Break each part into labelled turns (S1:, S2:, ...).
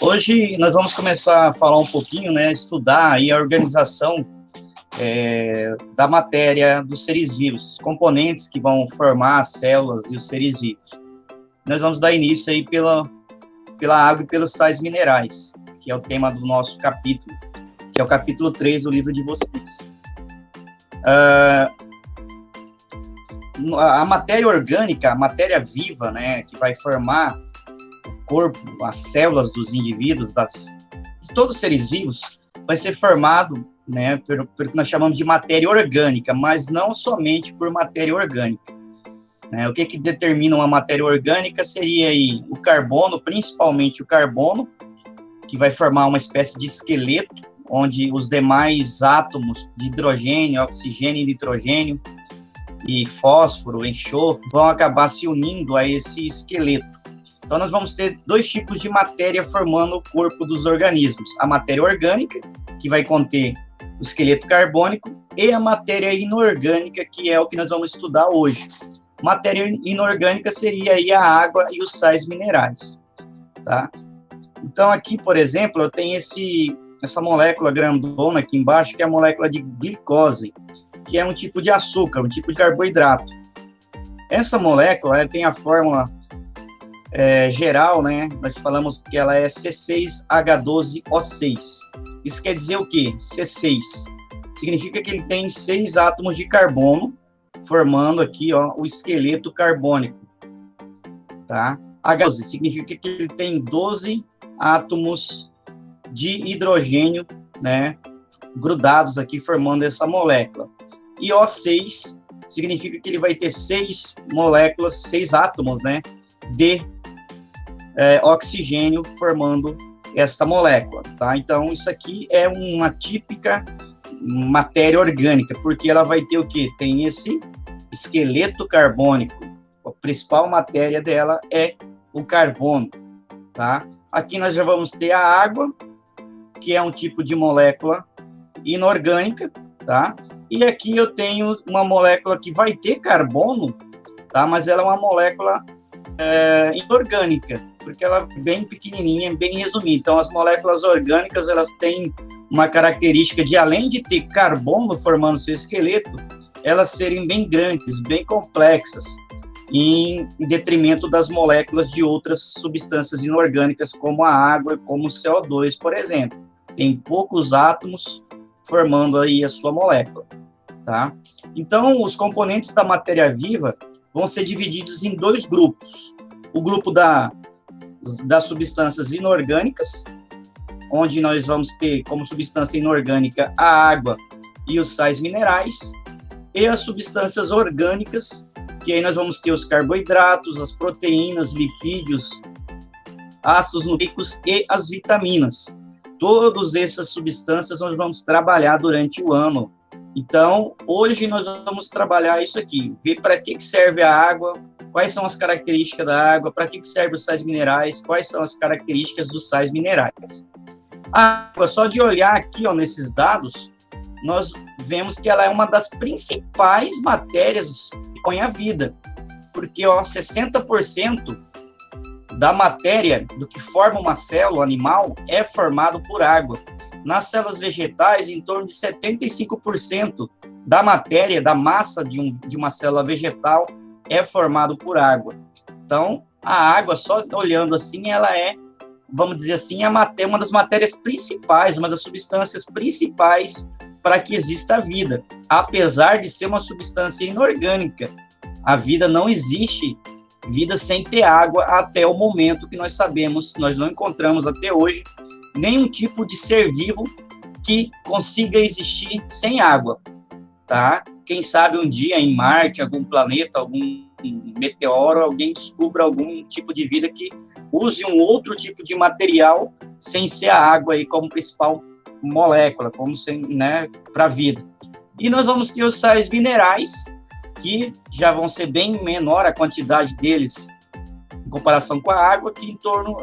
S1: Hoje nós vamos começar a falar um pouquinho, estudar aí a organização da matéria dos seres vivos, componentes que vão formar as células e os seres vivos. Nós vamos dar início aí pela água e pelos sais minerais, que é o tema do nosso capítulo, que é o capítulo 3 do livro de vocês. A matéria orgânica, a matéria viva, que vai formar o corpo, as células dos indivíduos, de todos os seres vivos, vai ser formado, pelo que nós chamamos de matéria orgânica, mas não somente por matéria orgânica. O que determina uma matéria orgânica seria aí o carbono, principalmente o carbono, que vai formar uma espécie de esqueleto, onde os demais átomos de hidrogênio, oxigênio e nitrogênio, e fósforo, enxofre, vão acabar se unindo a esse esqueleto. Então, nós vamos ter dois tipos de matéria formando o corpo dos organismos. A matéria orgânica, que vai conter o esqueleto carbônico, e a matéria inorgânica, que é o que nós vamos estudar hoje. Matéria inorgânica seria aí a água e os sais minerais, tá? Então, aqui, por exemplo, eu tenho essa molécula grandona aqui embaixo, que é a molécula de glicose, que é um tipo de açúcar, um tipo de carboidrato. Essa molécula, ela tem a fórmula geral, nós falamos que ela é C6H12O6. Isso quer dizer o quê? C6 significa que ele tem 6 átomos de carbono, formando aqui, o esqueleto carbônico, tá? H12 significa que ele tem 12 átomos de hidrogênio, grudados aqui, formando essa molécula. E O6 significa que ele vai ter 6 moléculas, 6 átomos, de oxigênio, formando essa molécula, tá? Então, isso aqui é uma típica matéria orgânica, porque ela vai ter o quê? Tem esse esqueleto carbônico. A principal matéria dela é o carbono, tá? Aqui nós já vamos ter a água, que é um tipo de molécula inorgânica, tá? E aqui eu tenho uma molécula que vai ter carbono, tá? Mas ela é uma molécula inorgânica, porque ela é bem pequenininha, bem resumida. Então, as moléculas orgânicas, elas têm uma característica de, além de ter carbono formando seu esqueleto, elas serem bem grandes, bem complexas, em detrimento das moléculas de outras substâncias inorgânicas, como a água, como o CO2, por exemplo. Tem poucos átomos formando aí a sua molécula, tá? Então, os componentes da matéria viva vão ser divididos em dois grupos. O grupo das substâncias inorgânicas, onde nós vamos ter como substância inorgânica a água e os sais minerais, e as substâncias orgânicas, que aí nós vamos ter os carboidratos, as proteínas, lipídios, ácidos nucleicos e as vitaminas. Todas essas substâncias nós vamos trabalhar durante o ano. Então, hoje nós vamos trabalhar isso aqui, ver para que serve a água, quais são as características da água, para que servem os sais minerais, quais são as características dos sais minerais. A água, só de olhar aqui, nesses dados, nós vemos que ela é uma das principais matérias que compõem a vida, porque 60% da matéria do que forma uma célula animal é formado por água. Nas células vegetais, em torno de 75% da matéria, da massa de uma célula vegetal é formado por água. Então, a água, só olhando assim, ela é, vamos dizer assim, uma das matérias principais, uma das substâncias principais para que exista a vida. Apesar de ser uma substância inorgânica, a vida não existe, vida sem ter água até o momento que nós sabemos, nós não encontramos até hoje nenhum tipo de ser vivo que consiga existir sem água, tá? Quem sabe um dia em Marte, algum planeta, algum meteoro, alguém descubra algum tipo de vida que use um outro tipo de material sem ser a água aí como principal molécula, como para a vida. E nós vamos ter os sais minerais, que já vão ser bem menor a quantidade deles em comparação com a água, que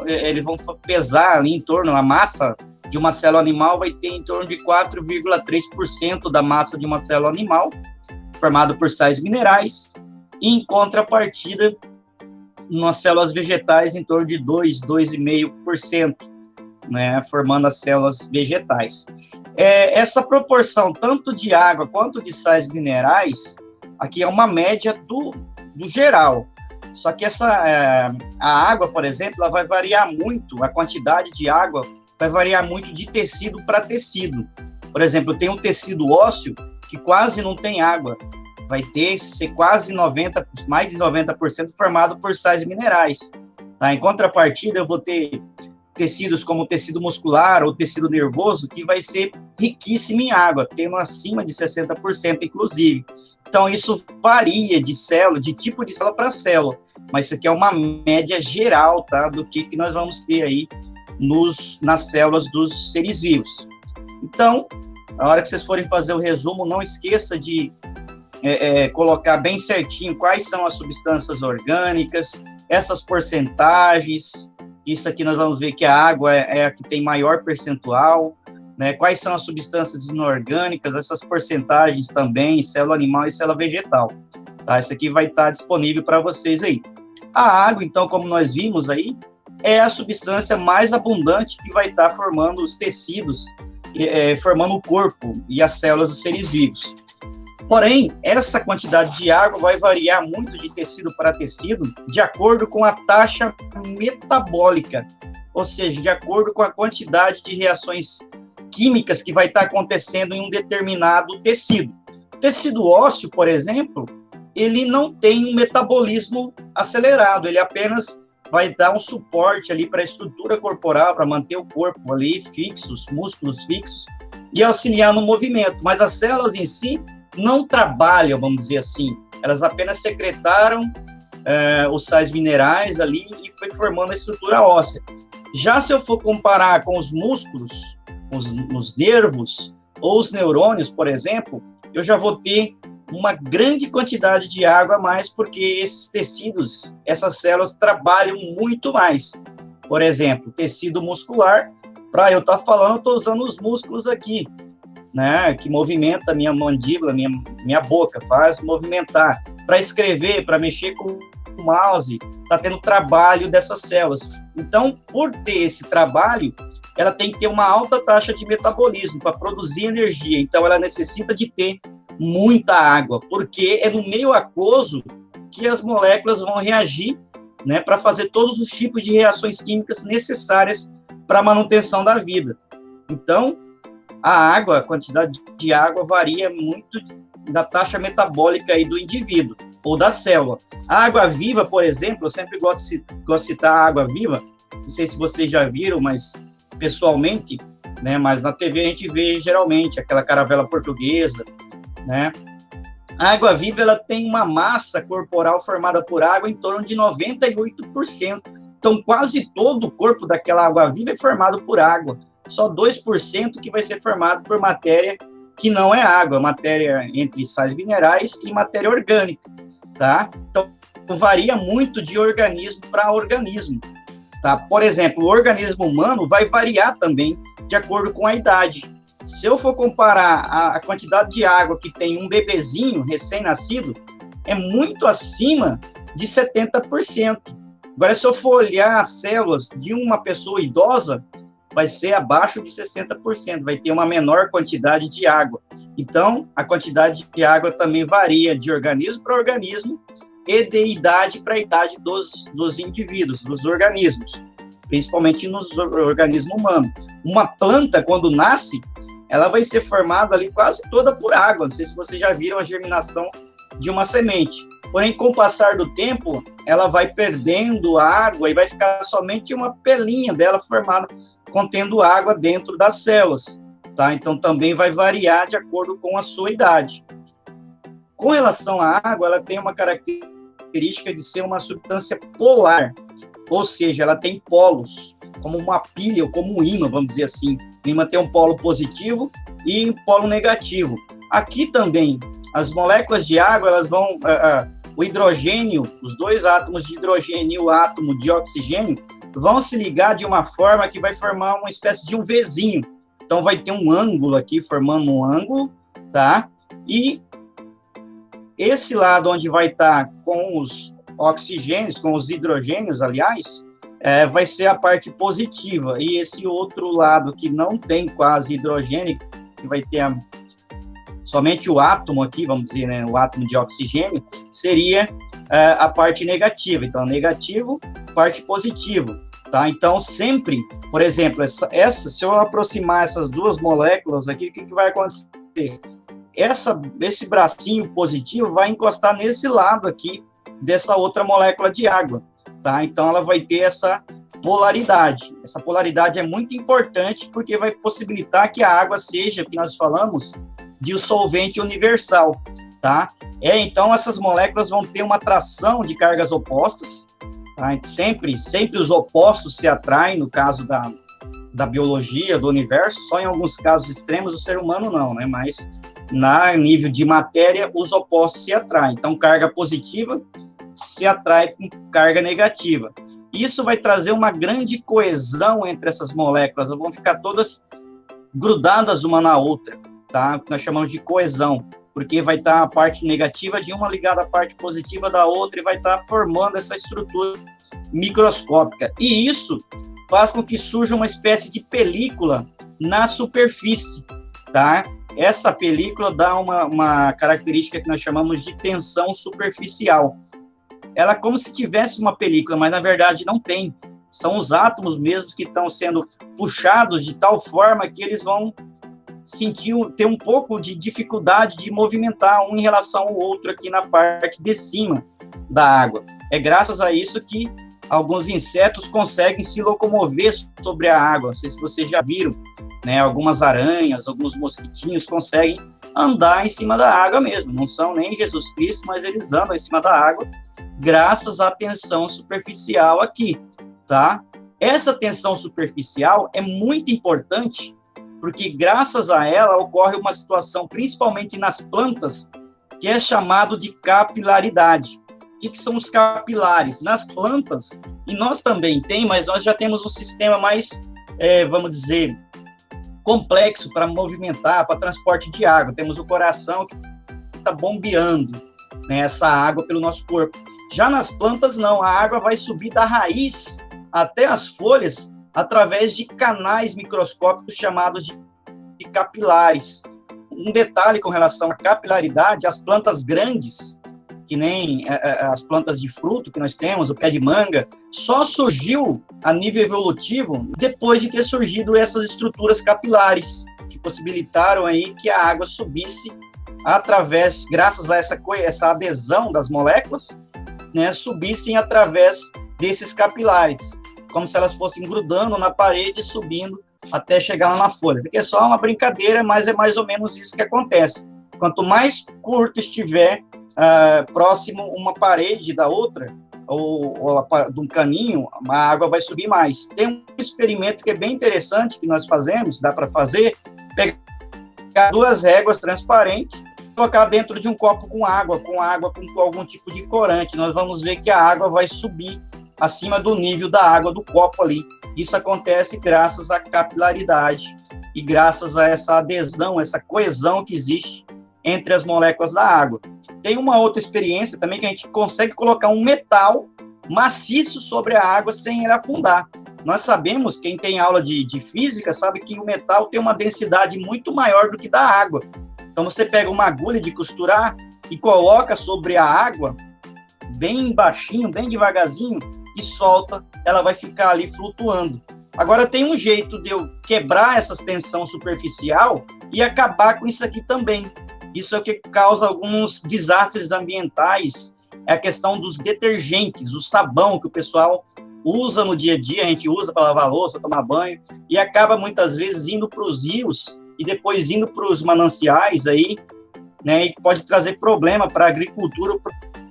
S1: eles vão pesar ali em torno, a massa de uma célula animal vai ter em torno de 4,3% da massa de uma célula animal, formado por sais minerais, e em contrapartida, nas células vegetais, em torno de 2,5%. né, formando as células vegetais. Essa proporção, tanto de água quanto de sais minerais, aqui é uma média do geral. Só que a água, por exemplo, ela vai variar muito, a quantidade de água vai variar muito de tecido para tecido. Por exemplo, tem um tecido ósseo que quase não tem água, vai ser quase mais de 90% formado por sais minerais. Tá? Em contrapartida, eu vou ter tecidos como o tecido muscular ou tecido nervoso, que vai ser riquíssimo em água, tendo acima de 60%, inclusive. Então, isso varia de célula, de tipo de célula para célula, mas isso aqui é uma média geral, tá, do que nós vamos ter aí nas células dos seres vivos. Então, na hora que vocês forem fazer o resumo, não esqueça de colocar bem certinho quais são as substâncias orgânicas, essas porcentagens. Isso aqui nós vamos ver que a água é a que tem maior percentual, né? Quais são as substâncias inorgânicas, essas porcentagens também, célula animal e célula vegetal. Tá? Isso aqui vai estar disponível para vocês aí. A água, então, como nós vimos aí, é a substância mais abundante que vai estar formando os tecidos, formando o corpo e as células dos seres vivos. Porém, essa quantidade de água vai variar muito de tecido para tecido, de acordo com a taxa metabólica, ou seja, de acordo com a quantidade de reações químicas que vai estar acontecendo em um determinado tecido. O tecido ósseo, por exemplo, ele não tem um metabolismo acelerado, ele apenas vai dar um suporte ali para a estrutura corporal, para manter o corpo ali fixo, os músculos fixos, e auxiliar no movimento. Mas as células em si não trabalham, vamos dizer assim, elas apenas secretaram os sais minerais ali e foi formando a estrutura óssea. Já se eu for comparar com os músculos, os nervos ou os neurônios, por exemplo, eu já vou ter uma grande quantidade de água a mais, porque esses tecidos, essas células trabalham muito mais. Por exemplo, tecido muscular, para eu estar falando, eu estou usando os músculos aqui, né, que movimenta a minha mandíbula, minha boca, faz movimentar. Para escrever, para mexer com o mouse, está tendo trabalho dessas células. Então, por ter esse trabalho, ela tem que ter uma alta taxa de metabolismo para produzir energia. Então, ela necessita de ter muita água, porque é no meio aquoso que as moléculas vão reagir, né, para fazer todos os tipos de reações químicas necessárias para a manutenção da vida. Então, a água, a quantidade de água varia muito da taxa metabólica aí do indivíduo ou da célula. A água viva, por exemplo, eu sempre gosto de citar a água viva, não sei se vocês já viram, mas pessoalmente, né, mas na TV a gente vê geralmente aquela caravela portuguesa, né? A água viva, ela tem uma massa corporal formada por água em torno de 98%. Então, quase todo o corpo daquela água viva é formado por água. Só 2% que vai ser formado por matéria que não é água, matéria entre sais minerais e matéria orgânica, tá? Então, varia muito de organismo para organismo, tá? Por exemplo, o organismo humano vai variar também de acordo com a idade. Se eu for comparar a quantidade de água que tem um bebezinho recém-nascido, é muito acima de 70%. Agora, se eu for olhar as células de uma pessoa idosa, vai ser abaixo de 60%, vai ter uma menor quantidade de água. Então, a quantidade de água também varia de organismo para organismo e de idade para idade dos indivíduos, dos organismos, principalmente nos organismos humanos. Uma planta, quando nasce, ela vai ser formada ali quase toda por água. Não sei se vocês já viram a germinação de uma semente. Porém, com o passar do tempo, ela vai perdendo água e vai ficar somente uma pelinha dela formada, contendo água dentro das células, tá? Então, também vai variar de acordo com a sua idade. Com relação à água, ela tem uma característica de ser uma substância polar, ou seja, ela tem polos, como uma pilha ou como um ímã, vamos dizer assim. O ímã tem um polo positivo e um polo negativo. Aqui também, as moléculas de água, elas vão... o hidrogênio, os dois átomos de hidrogênio e o átomo de oxigênio, vão se ligar de uma forma que vai formar uma espécie de um Vzinho. Então, vai ter um ângulo aqui, formando um ângulo, tá? E esse lado onde vai estar com os oxigênios, com os hidrogênios, aliás, vai ser a parte positiva, e esse outro lado que não tem quase hidrogênio, que vai ter somente o átomo aqui, vamos dizer, né, o átomo de oxigênio, seria a parte negativa. Então, negativo, parte positiva, tá? Então, sempre, por exemplo, se eu aproximar essas duas moléculas aqui, o que vai acontecer? Esse bracinho positivo vai encostar nesse lado aqui dessa outra molécula de água, tá? Então, ela vai ter essa polaridade. Essa polaridade é muito importante porque vai possibilitar que a água seja, o que nós falamos, dissolvente universal, tá? Então, essas moléculas vão ter uma atração de cargas opostas, tá? Sempre os opostos se atraem, no caso da biologia, do universo, só em alguns casos extremos do ser humano não, né? Mas, na nível de matéria, os opostos se atraem. Então, carga positiva se atrai com carga negativa. Isso vai trazer uma grande coesão entre essas moléculas, elas vão ficar todas grudadas uma na outra, tá? Nós chamamos de coesão, porque vai estar a parte negativa de uma ligada à parte positiva da outra e vai estar formando essa estrutura microscópica. E isso faz com que surja uma espécie de película na superfície, tá? Essa película dá uma característica que nós chamamos de tensão superficial. Ela é como se tivesse uma película, mas na verdade não tem. São os átomos mesmos que estão sendo puxados de tal forma que eles vão ter um pouco de dificuldade de movimentar um em relação ao outro aqui na parte de cima da água. É graças a isso que alguns insetos conseguem se locomover sobre a água. Não sei se vocês já viram, né? Algumas aranhas, alguns mosquitinhos conseguem andar em cima da água mesmo. Não são nem Jesus Cristo, mas eles andam em cima da água graças à tensão superficial aqui, tá? Essa tensão superficial é muito importante porque graças a ela ocorre uma situação, principalmente nas plantas, que é chamado de capilaridade. O que são os capilares? Nas plantas, e nós também mas nós já temos um sistema mais, vamos dizer, complexo para movimentar, para transporte de água. Temos o coração que está bombeando, né, essa água pelo nosso corpo. Já nas plantas, não. A água vai subir da raiz até as folhas através de canais microscópicos chamados de capilares. Um detalhe com relação à capilaridade, as plantas grandes, que nem as plantas de fruto que nós temos, o pé de manga, só surgiu a nível evolutivo depois de ter surgido essas estruturas capilares, que possibilitaram aí que a água subisse graças a essa adesão das moléculas, né, subissem através desses capilares, como se elas fossem grudando na parede, subindo até chegar lá na folha. Porque é só uma brincadeira, mas é mais ou menos isso que acontece. Quanto mais curto estiver próximo uma parede da outra, ou de um caninho, a água vai subir mais. Tem um experimento que é bem interessante que nós fazemos, dá para fazer, pegar 2 réguas transparentes, colocar dentro de um copo com água com algum tipo de corante. Nós vamos ver que a água vai subir acima do nível da água do copo ali. Isso acontece graças à capilaridade e graças a essa adesão, essa coesão que existe entre as moléculas da água. Tem uma outra experiência também que a gente consegue colocar um metal maciço sobre a água sem ele afundar. Nós sabemos, quem tem aula de física sabe que o metal tem uma densidade muito maior do que da água. Então, você pega uma agulha de costurar e coloca sobre a água, bem baixinho, bem devagarzinho, e solta, ela vai ficar ali flutuando. Agora, tem um jeito de eu quebrar essa tensão superficial e acabar com isso aqui também. Isso é o que causa alguns desastres ambientais, é a questão dos detergentes, o sabão que o pessoal usa no dia a dia, a gente usa para lavar louça, tomar banho, e acaba muitas vezes indo para os rios e depois indo para os mananciais aí, né, e pode trazer problema para a agricultura,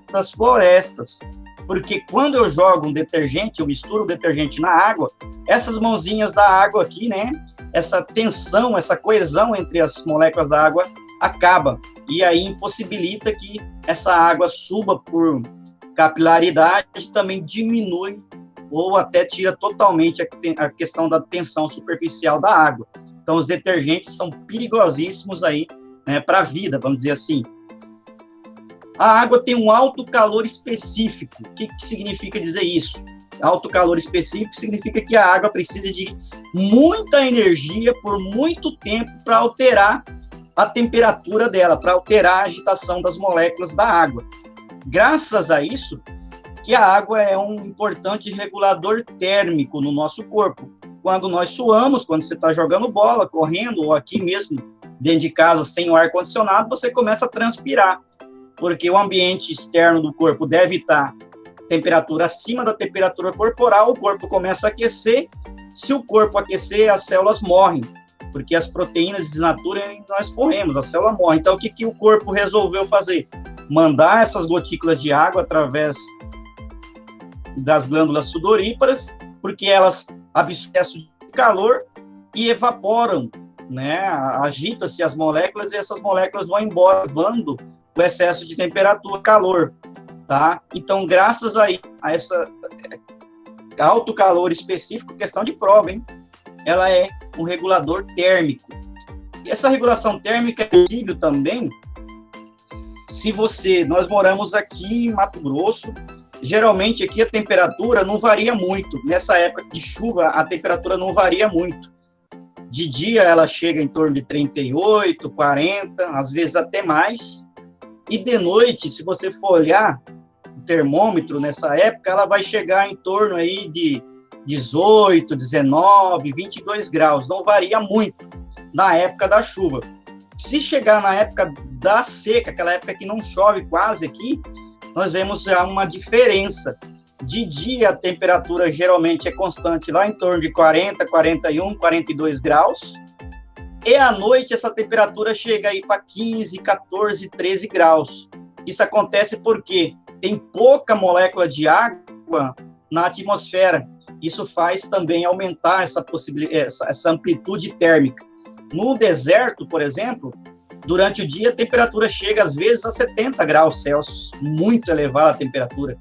S1: para as florestas, porque quando eu jogo um detergente, eu misturo o detergente na água, essas mãozinhas da água aqui, né, essa tensão, essa coesão entre as moléculas da água acaba, e aí impossibilita que essa água suba por capilaridade, também diminui ou até tira totalmente a questão da tensão superficial da água. Então, os detergentes são perigosíssimos aí, né, para a vida, vamos dizer assim. A água tem um alto calor específico. O que significa dizer isso? Alto calor específico significa que a água precisa de muita energia por muito tempo para alterar a temperatura dela, para alterar a agitação das moléculas da água. Graças a isso, que a água é um importante regulador térmico no nosso corpo. Quando nós suamos, quando você está jogando bola, correndo, ou aqui mesmo, dentro de casa, sem o ar-condicionado, você começa a transpirar, porque o ambiente externo do corpo deve estar temperatura acima da temperatura corporal, o corpo começa a aquecer. Se o corpo aquecer, as células morrem, porque as proteínas desnaturam e nós morremos, a célula morre. Então, o que o corpo resolveu fazer? Mandar essas gotículas de água através das glândulas sudoríparas, porque elas absorvem de calor e evaporam, né? Agita-se as moléculas e essas moléculas vão embora, levando o excesso de temperatura, calor, tá? Então, graças a essa alto calor específico, questão de prova, hein? Ela é um regulador térmico. E essa regulação térmica é possível também se nós moramos aqui em Mato Grosso, geralmente aqui a temperatura não varia muito. Nessa época de chuva, a temperatura não varia muito. De dia ela chega em torno de 38, 40, às vezes até mais. E de noite, se você for olhar o termômetro nessa época, ela vai chegar em torno aí de 18, 19, 22 graus. Não varia muito na época da chuva. Se chegar na época da seca, aquela época que não chove quase aqui, nós vemos já uma diferença. De dia, a temperatura geralmente é constante lá em torno de 40, 41, 42 graus. E à noite, essa temperatura chega aí para 15, 14, 13 graus. Isso acontece porque tem pouca molécula de água na atmosfera. Isso faz também aumentar essa amplitude térmica. No deserto, por exemplo, durante o dia, a temperatura chega, às vezes, a 70 graus Celsius. Muito elevada a temperatura.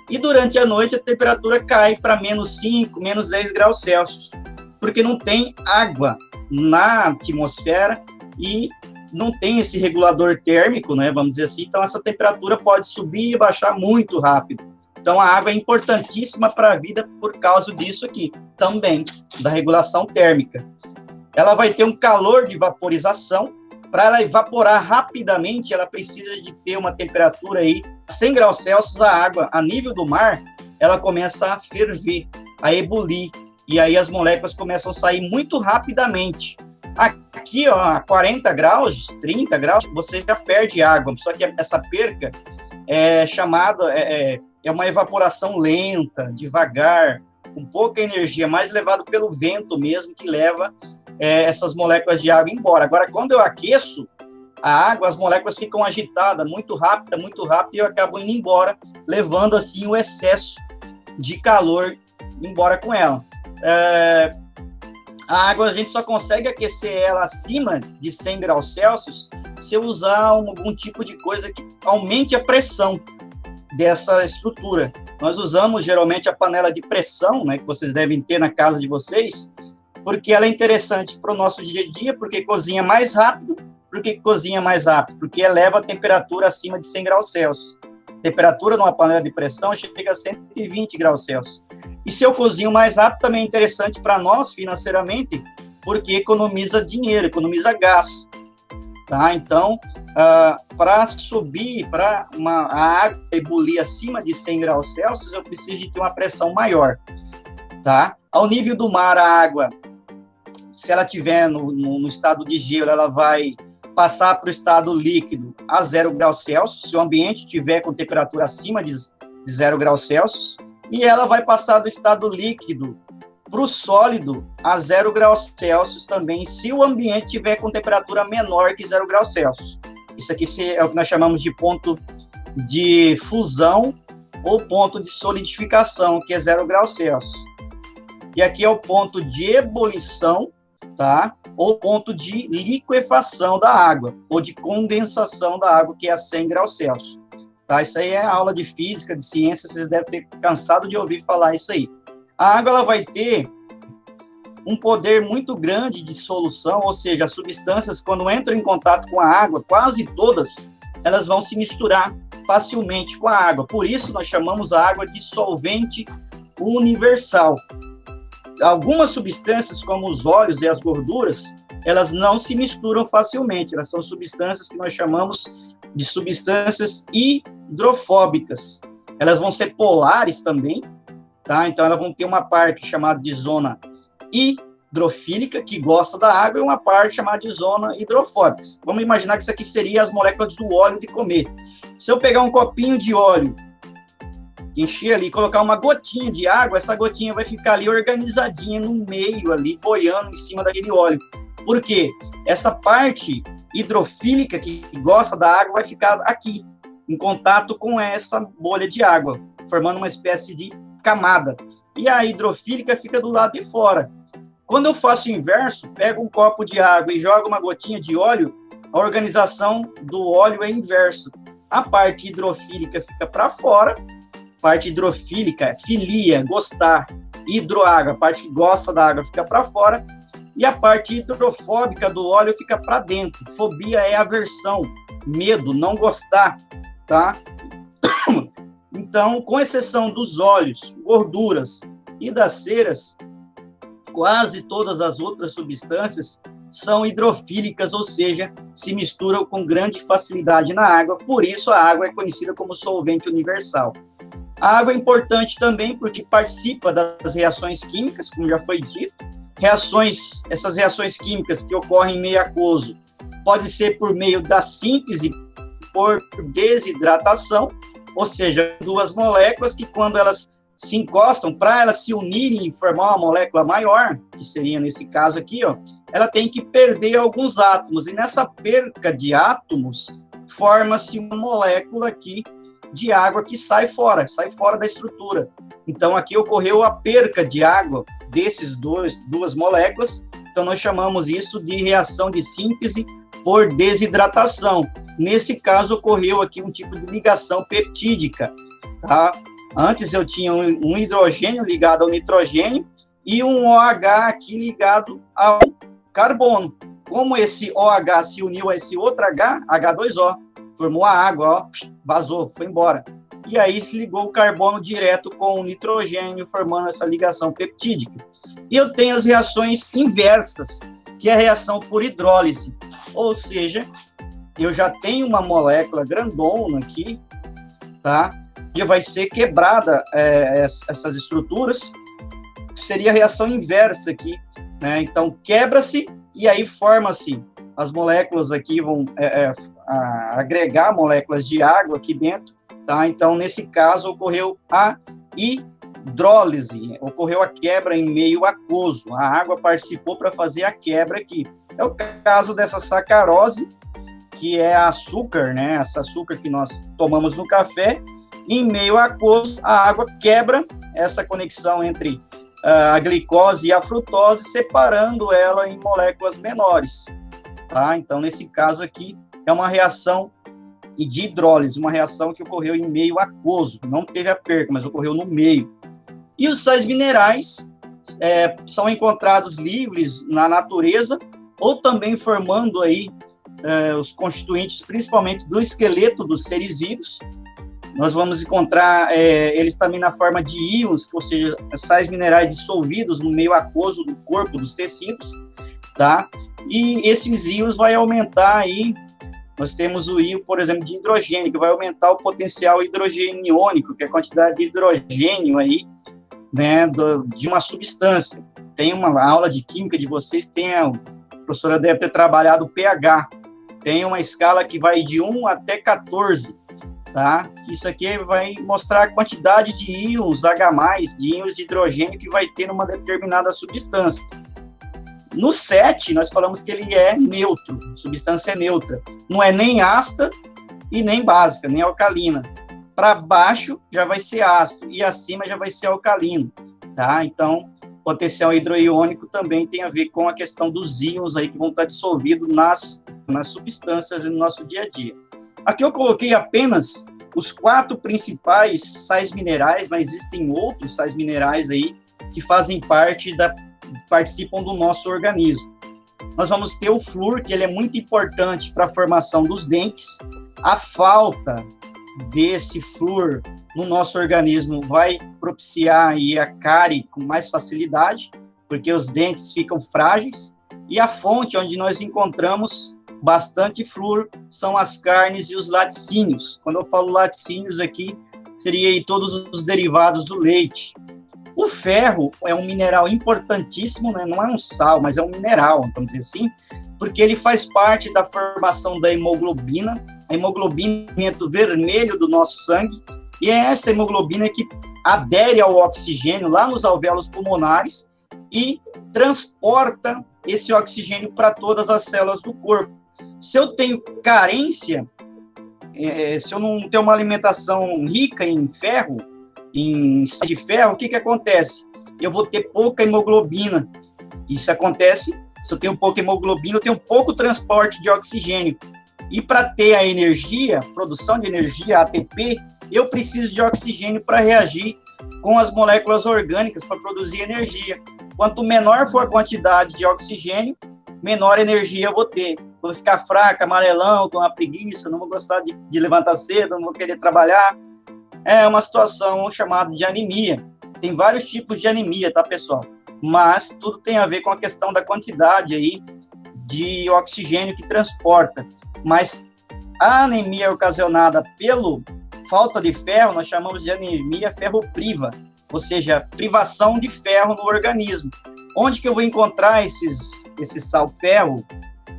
S1: E durante a noite, a temperatura cai para menos 5, menos 10 graus Celsius. Porque não tem água na atmosfera e não tem esse regulador térmico, né, vamos dizer assim. Então, essa temperatura pode subir e baixar muito rápido. Então, a água é importantíssima para a vida por causa disso aqui, também, da regulação térmica. Ela vai ter um calor de vaporização. Para ela evaporar rapidamente, ela precisa de ter uma temperatura aí, 100 graus Celsius, a água, a nível do mar, ela começa a ferver, a ebulir, e aí as moléculas começam a sair muito rapidamente. Aqui, ó, a 40 graus, 30 graus, você já perde água, só que essa perca é chamada, é uma evaporação lenta, devagar, com pouca energia, mais levado pelo vento mesmo, que leva essas moléculas de água embora. Agora, quando eu aqueço a água, as moléculas ficam agitadas muito rápido, e eu acabo indo embora, levando, assim, o excesso de calor embora com ela. A água, a gente só consegue aquecer ela acima de 100 graus Celsius se eu usar algum tipo de coisa que aumente a pressão dessa estrutura. Nós usamos, geralmente, a panela de pressão, né, que vocês devem ter na casa de vocês, porque ela é interessante para o nosso dia a dia, porque cozinha mais rápido. Por que cozinha mais rápido? Porque eleva a temperatura acima de 100 graus Celsius. A temperatura numa panela de pressão chega a 120 graus Celsius. E se eu cozinho mais rápido, também é interessante para nós, financeiramente, porque economiza dinheiro, economiza gás. Tá? Então, para subir, para a água ebulir acima de 100 graus Celsius, eu preciso de ter uma pressão maior. Tá? Ao nível do mar, a água, se ela estiver no estado de gelo, ela vai passar para o estado líquido a 0 graus Celsius, se o ambiente estiver com temperatura acima de 0 graus Celsius, e ela vai passar do estado líquido para o sólido a 0 graus Celsius também, se o ambiente estiver com temperatura menor que 0 graus Celsius. Isso aqui é o que nós chamamos de ponto de fusão ou ponto de solidificação, que é 0 graus Celsius. E aqui é o ponto de ebulição, tá? Ou ponto de liquefação da água, ou de condensação da água, que é a 100 graus Celsius. Tá? Isso aí é aula de física, de ciência, vocês devem ter cansado de ouvir falar isso aí. A água, ela vai ter um poder muito grande de solução, ou seja, as substâncias, quando entram em contato com a água, quase todas, elas vão se misturar facilmente com a água. Por isso, nós chamamos a água de solvente universal. Algumas substâncias, como os óleos e as gorduras, elas não se misturam facilmente, elas são substâncias que nós chamamos de substâncias hidrofóbicas. Elas vão ser polares também, tá? Então, elas vão ter uma parte chamada de zona hidrofílica, que gosta da água, e uma parte chamada de zona hidrofóbica. Vamos imaginar que isso aqui seria as moléculas do óleo de comer. Se eu pegar um copinho de óleo, encher ali, colocar uma gotinha de água, essa gotinha vai ficar ali organizadinha no meio ali, boiando em cima daquele óleo. Por quê? Essa parte hidrofílica que gosta da água vai ficar aqui, em contato com essa bolha de água, formando uma espécie de camada. E a hidrofílica fica do lado de fora. Quando eu faço o inverso, pego um copo de água e jogo uma gotinha de óleo, a organização do óleo é inverso. A parte hidrofílica fica para fora, parte hidrofílica, filia, gostar, hidroágua, a parte que gosta da água fica para fora, e a parte hidrofóbica do óleo fica para dentro. Fobia é aversão, medo, não gostar, tá? Então, com exceção dos óleos, gorduras e das ceras, quase todas as outras substâncias são hidrofílicas, ou seja, se misturam com grande facilidade na água, por isso a água é conhecida como solvente universal. A água é importante também porque participa das reações químicas, como já foi dito. Essas reações químicas que ocorrem em meio aquoso pode ser por meio da síntese por desidratação, ou seja, duas moléculas que quando elas se encostam, para elas se unirem e formar uma molécula maior, que seria nesse caso aqui, ó, ela tem que perder alguns átomos, e nessa perca de átomos forma-se uma molécula aqui de água que sai fora da estrutura. Então, aqui ocorreu a perca de água desses duas moléculas, então nós chamamos isso de reação de síntese por desidratação. Nesse caso, ocorreu aqui um tipo de ligação peptídica, tá? Antes eu tinha um hidrogênio ligado ao nitrogênio e um OH aqui ligado ao carbono. Como esse OH se uniu a esse outro H, H2O, formou a água, ó, vazou, foi embora. E aí se ligou o carbono direto com o nitrogênio, formando essa ligação peptídica. E eu tenho as reações inversas, que é a reação por hidrólise. Ou seja, eu já tenho uma molécula grandona aqui, tá? E vai ser quebrada essas estruturas, que seria a reação inversa aqui, né? Então, quebra-se e aí forma-se, as moléculas aqui vão agregar moléculas de água aqui dentro, tá? Então, nesse caso, ocorreu a hidrólise, ocorreu a quebra em meio aquoso, a água participou para fazer a quebra aqui. É o caso dessa sacarose, que é açúcar, né? Esse açúcar que nós tomamos no café, em meio aquoso, a água quebra essa conexão entre a glicose e a frutose, separando ela em moléculas menores, tá? Então, nesse caso aqui, é uma reação de hidrólise, uma reação que ocorreu em meio aquoso, não teve a perca, mas ocorreu no meio. E os sais minerais são encontrados livres na natureza, ou também formando aí os constituintes, principalmente do esqueleto dos seres vivos. Nós vamos encontrar eles também na forma de íons, ou seja, sais minerais dissolvidos no meio aquoso do corpo, dos tecidos, tá? E esses íons vai aumentar aí, nós temos o íon, por exemplo, de hidrogênio, que vai aumentar o potencial hidrogeniônico, que é a quantidade de hidrogênio aí, né, de uma substância. Tem uma aula de química de vocês, a professora deve ter trabalhado o pH, tem uma escala que vai de 1 até 14, tá? Isso aqui vai mostrar a quantidade de íons H+, de íons de hidrogênio que vai ter numa determinada substância. No 7, nós falamos que ele é neutro, substância neutra. Não é nem ácida e nem básica, nem alcalina. Para baixo já vai ser ácido e acima já vai ser alcalino, tá? Então, potencial hidroiônico também tem a ver com a questão dos íons aí que vão estar dissolvidos nas substâncias no nosso dia a dia. Aqui eu coloquei apenas os 4 principais sais minerais, mas existem outros sais minerais aí que fazem parte participam do nosso organismo. Nós vamos ter o flúor, que ele é muito importante para a formação dos dentes. A falta desse flúor no nosso organismo vai propiciar aí a cárie com mais facilidade, porque os dentes ficam frágeis, e a fonte onde nós encontramos bastante flúor são as carnes e os laticínios. Quando eu falo laticínios aqui, seria aí todos os derivados do leite. O ferro é um mineral importantíssimo, né? Não é um sal, mas é um mineral, vamos dizer assim, porque ele faz parte da formação da hemoglobina. A hemoglobina é o pigmento vermelho do nosso sangue, e é essa hemoglobina que adere ao oxigênio lá nos alvéolos pulmonares e transporta esse oxigênio para todas as células do corpo. Se eu tenho carência, se eu não tenho uma alimentação rica em ferro, em sais de ferro, o que acontece? Eu vou ter pouca hemoglobina. Isso acontece, se eu tenho pouca hemoglobina, eu tenho pouco transporte de oxigênio. E para ter a energia, produção de energia, ATP, eu preciso de oxigênio para reagir com as moléculas orgânicas para produzir energia. Quanto menor for a quantidade de oxigênio, menor energia eu vou ter. Vou ficar fraca, amarelão, com uma preguiça, não vou gostar de levantar cedo, não vou querer trabalhar. É uma situação chamada de anemia. Tem vários tipos de anemia, tá, pessoal? Mas tudo tem a ver com a questão da quantidade aí de oxigênio que transporta. Mas a anemia ocasionada pela falta de ferro, nós chamamos de anemia ferropriva, ou seja, privação de ferro no organismo. Onde que eu vou encontrar esse sal-ferro?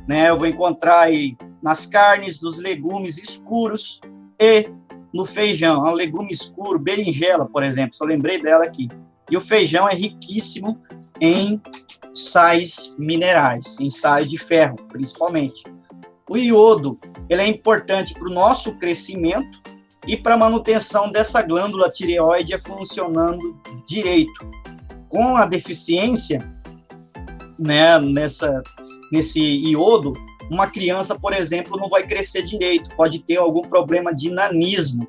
S1: Né? Eu vou encontrar aí nas carnes, nos legumes escuros e no feijão. É um legume escuro, berinjela, por exemplo, só lembrei dela aqui. E o feijão é riquíssimo em sais minerais, em sais de ferro, principalmente. O iodo, ele é importante para o nosso crescimento e para a manutenção dessa glândula tireoide funcionando direito. Com a deficiência, né, nesse iodo, uma criança, por exemplo, não vai crescer direito, pode ter algum problema de nanismo,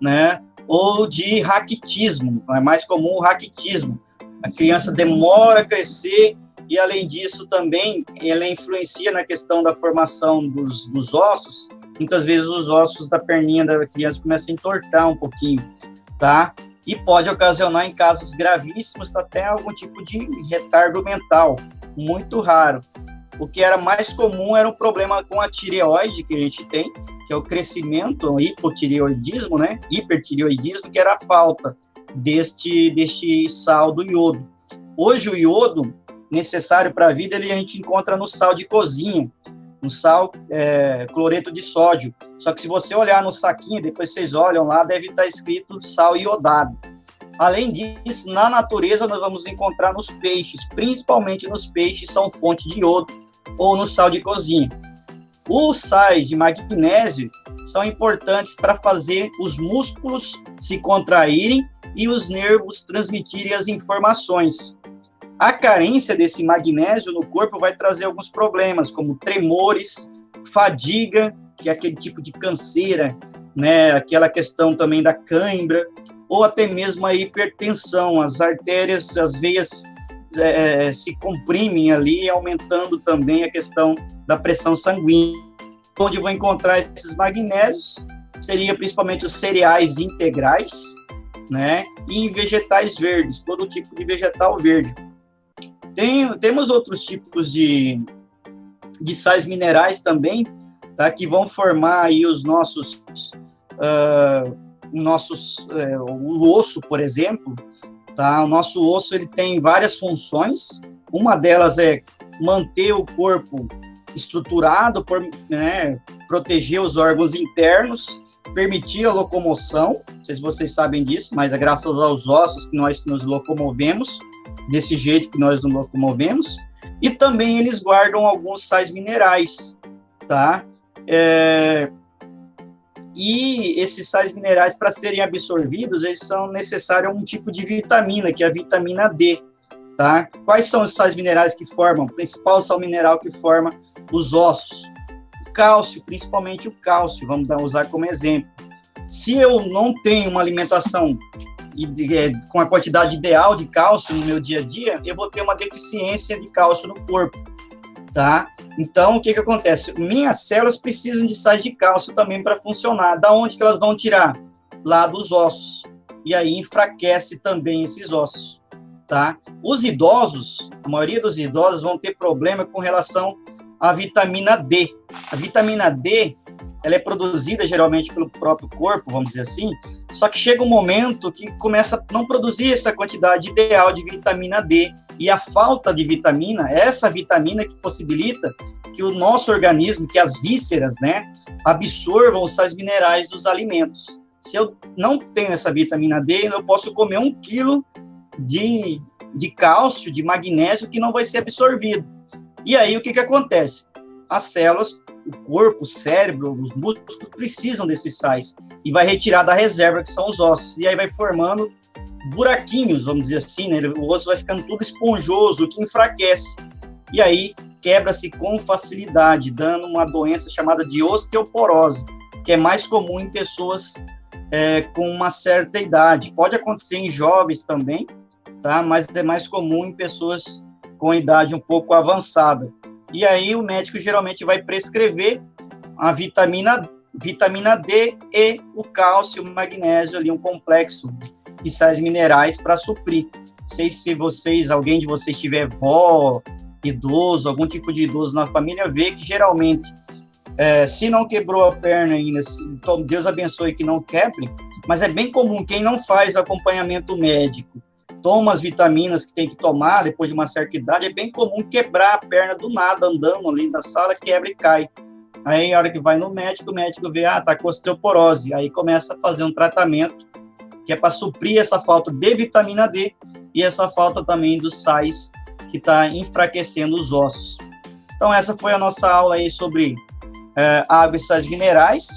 S1: né, ou de raquitismo, é mais comum o raquitismo. A criança demora a crescer e, além disso, também ela influencia na questão da formação dos ossos. Muitas vezes os ossos da perninha da criança começam a entortar um pouquinho, tá? E pode ocasionar, em casos gravíssimos, até algum tipo de retardo mental, muito raro. O que era mais comum era um problema com a tireoide que a gente tem, que é o crescimento, o hipotireoidismo, né? Hipertireoidismo, que era a falta deste sal do iodo. Hoje o iodo necessário para a vida a gente encontra no sal de cozinha, no sal cloreto de sódio. Só que se você olhar no saquinho, depois vocês olham lá, deve estar escrito sal iodado. Além disso, na natureza nós vamos encontrar nos peixes, principalmente nos peixes são fonte de iodo, ou no sal de cozinha. Os sais de magnésio são importantes para fazer os músculos se contraírem e os nervos transmitirem as informações. A carência desse magnésio no corpo vai trazer alguns problemas, como tremores, fadiga, que é aquele tipo de canseira, né? Aquela questão também da cãibra, ou até mesmo a hipertensão. As artérias, as veias se comprimem ali, aumentando também a questão da pressão sanguínea. Onde vou encontrar esses magnésios seria principalmente os cereais integrais, né? E em vegetais verdes, todo tipo de vegetal verde. Temos outros tipos de sais minerais também, tá, que vão formar aí os o osso, por exemplo, tá? O nosso osso ele tem várias funções. Uma delas é manter o corpo estruturado, né, proteger os órgãos internos, permitir a locomoção. Não sei se vocês sabem disso, mas é graças aos ossos que nós nos locomovemos, desse jeito que nós nos locomovemos, e também eles guardam alguns sais minerais, tá? E esses sais minerais, para serem absorvidos, eles são necessários um tipo de vitamina, que é a vitamina D, tá? Quais são os sais minerais que formam? O principal sal mineral que forma os ossos. O cálcio, principalmente o cálcio, vamos usar como exemplo. Se eu não tenho uma alimentação com a quantidade ideal de cálcio no meu dia a dia, eu vou ter uma deficiência de cálcio no corpo, tá? Então, o que acontece? Minhas células precisam de sais de cálcio também para funcionar. Da onde que elas vão tirar? Lá dos ossos. e aí enfraquece também esses ossos, tá? Os idosos, a maioria dos idosos vão ter problema com relação à vitamina D. A vitamina D, ela é produzida geralmente pelo próprio corpo, vamos dizer assim, só que chega um momento que começa a não produzir essa quantidade ideal de vitamina D, e a falta de vitamina, essa vitamina que possibilita que o nosso organismo, que as vísceras, né, absorvam os sais minerais dos alimentos. Se eu não tenho essa vitamina D, eu posso comer 1 quilo de cálcio, de magnésio, que não vai ser absorvido. E aí, o que acontece? As células, o corpo, o cérebro, os músculos precisam desses sais e vai retirar da reserva, que são os ossos. E aí vai formando buraquinhos, vamos dizer assim, né? O osso vai ficando tudo esponjoso, o que enfraquece. E aí quebra-se com facilidade, dando uma doença chamada de osteoporose, que é mais comum em pessoas com uma certa idade. Pode acontecer em jovens também, tá? Mas é mais comum em pessoas com idade um pouco avançada. E aí o médico geralmente vai prescrever a vitamina D e o cálcio, o magnésio, ali um complexo de sais minerais para suprir. Não sei se alguém de vocês tiver vó, idoso, algum tipo de idoso na família, vê que geralmente, se não quebrou a perna ainda, então Deus abençoe que não quebre, mas é bem comum, quem não faz acompanhamento médico, toma as vitaminas que tem que tomar depois de uma certa idade, é bem comum quebrar a perna do nada, andando ali na sala, quebra e cai. Aí, a hora que vai no médico, o médico vê, tá com osteoporose, aí começa a fazer um tratamento que é para suprir essa falta de vitamina D e essa falta também dos sais que está enfraquecendo os ossos. Então, essa foi a nossa aula aí sobre água e sais minerais.